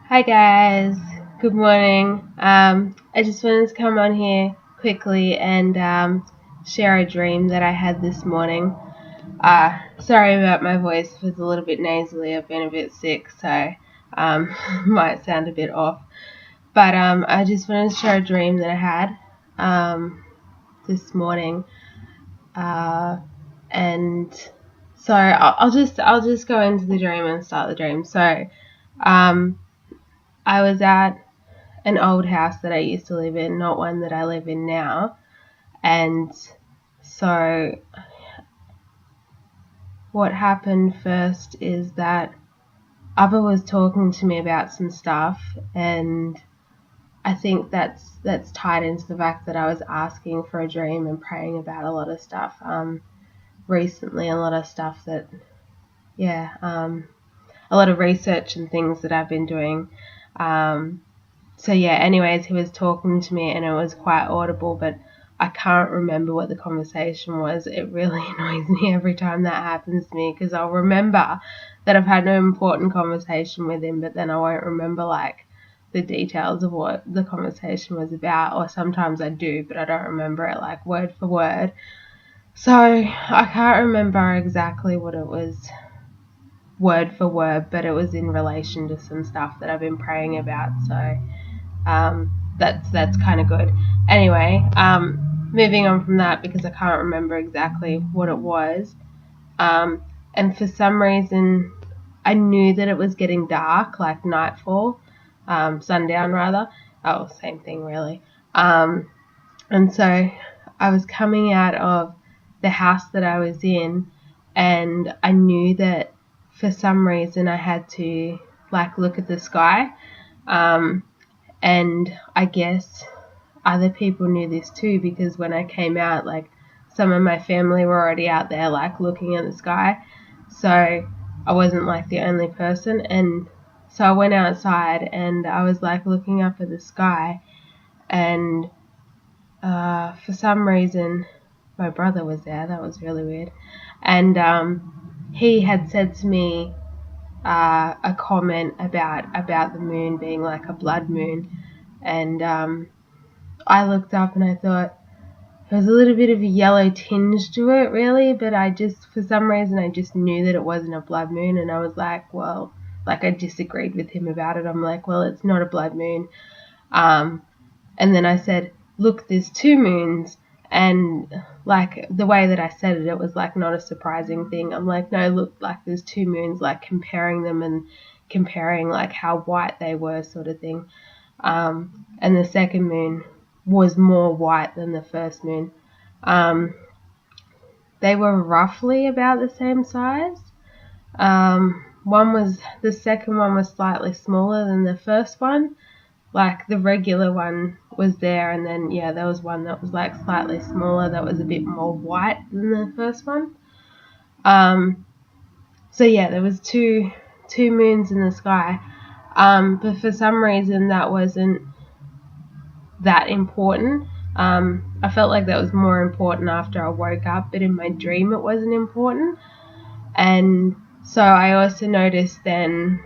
Hi guys, good morning. I just wanted to come on here quickly and share a dream that I had this morning. Sorry about my voice, it was a little bit nasally. I've been a bit sick, so might sound a bit off. But I just wanted to share a dream that I had this morning, and so I'll just go into the dream and start the dream. So I was at an old house that I used to live in, not one that I live in now. And so what happened first is that Abba was talking to me about some stuff, and I think that's tied into the fact that I was asking for a dream and praying about a lot of stuff recently, a lot of stuff that, a lot of research and things that I've been doing. Anyways, he was talking to me and it was quite audible, but I can't remember what the conversation was. It really annoys me every time that happens to me because I'll remember that I've had an important conversation with him, but then I won't remember like the details of what the conversation was about, or sometimes I do, but I don't remember it like word for word. So I can't remember exactly what it was word for word, but it was in relation to some stuff that I've been praying about. So that's kind of good. Anyway, moving on from that because I can't remember exactly what it was. And for some reason, I knew that it was getting dark, like nightfall, sundown rather. Oh, same thing really. And so I was coming out of the house that I was in, and I knew that for some reason I had to like look at the sky. And I guess other people knew this too because when I came out, like some of my family were already out there like looking at the sky. So I wasn't like the only person. And so I went outside and I was like looking up at the sky, and for some reason my brother was there. That was really weird. And he had said to me a comment about the moon being like a blood moon, and I looked up and I thought there was a little bit of a yellow tinge to it, really, but I just, for some reason, I just knew that it wasn't a blood moon, and I was like, well, like I disagreed with him about it. I'm like, well, it's not a blood moon. And then I said, look, there's two moons. And like the way that I said it, it was like not a surprising thing. I'm like, no, look, like there's two moons, like comparing them and comparing like how white they were, sort of thing. And the second moon was more white than the first moon. They were roughly about the same size. The second one was slightly smaller than the first one. Like the regular one was there, and then there was one that was like slightly smaller that was a bit more white than the first one. There was two moons in the sky, but for some reason that wasn't that important. I felt like that was more important after I woke up, but in my dream it wasn't important. And so I also noticed then,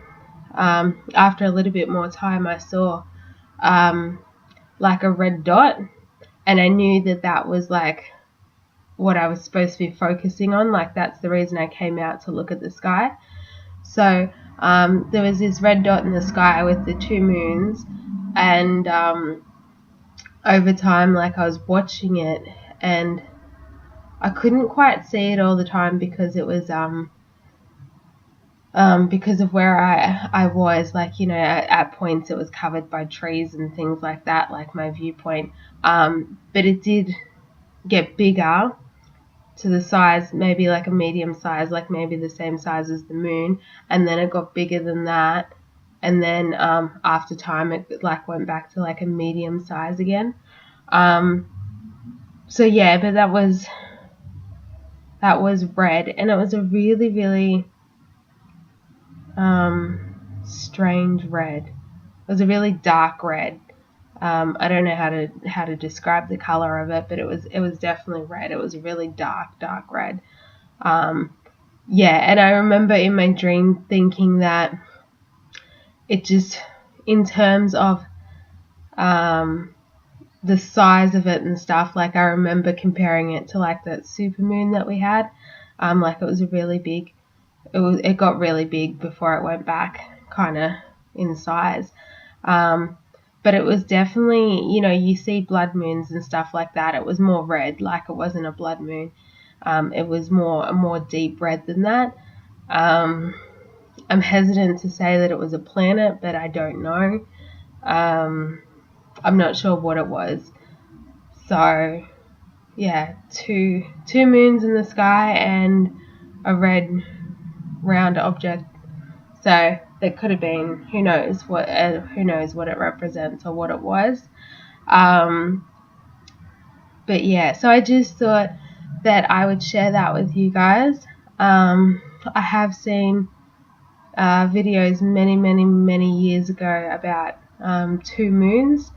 after a little bit more time, I saw like a red dot, and I knew that that was like what I was supposed to be focusing on. Like that's the reason I came out to look at the sky. So there was this red dot in the sky with the two moons, and over time, like I was watching it, and I couldn't quite see it all the time because it was because of where I was, like, at points it was covered by trees and things like that, like my viewpoint. But it did get bigger to the size, maybe like a medium size, like maybe the same size as the moon, and then it got bigger than that, and then after time it like went back to like a medium size again. But that was red, and it was a really, really strange red. It was a really dark red. I don't know how to describe the color of it, but it was definitely red. It was a really dark red. And I remember in my dream thinking that it just, in terms of the size of it and stuff, like I remember comparing it to like that super moon that we had. Like it was a really big, it got really big before it went back kind of in size. But it was definitely, you see blood moons and stuff like that. It was more red, like it wasn't a blood moon. It was a more deep red than that. I'm hesitant to say that it was a planet, but I don't know. I'm not sure what it was. So, yeah, two moons in the sky and a red round object. So there could have been, who knows what it represents or what it was. But yeah, so I just thought that I would share that with you guys. I have seen videos many years ago about two moons.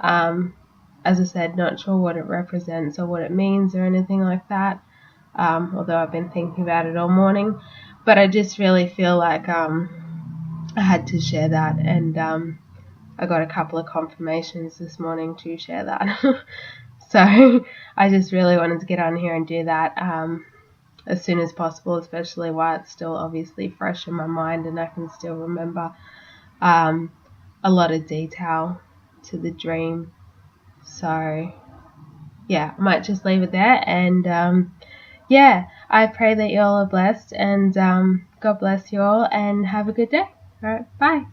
As I said, not sure what it represents or what it means or anything like that, although I've been thinking about it all morning. But I just really feel like I had to share that, and I got a couple of confirmations this morning to share that. So I just really wanted to get on here and do that as soon as possible, especially while it's still obviously fresh in my mind and I can still remember a lot of detail to the dream. So yeah, I might just leave it there, and yeah, I pray that you all are blessed, and God bless you all, and have a good day. All right, bye.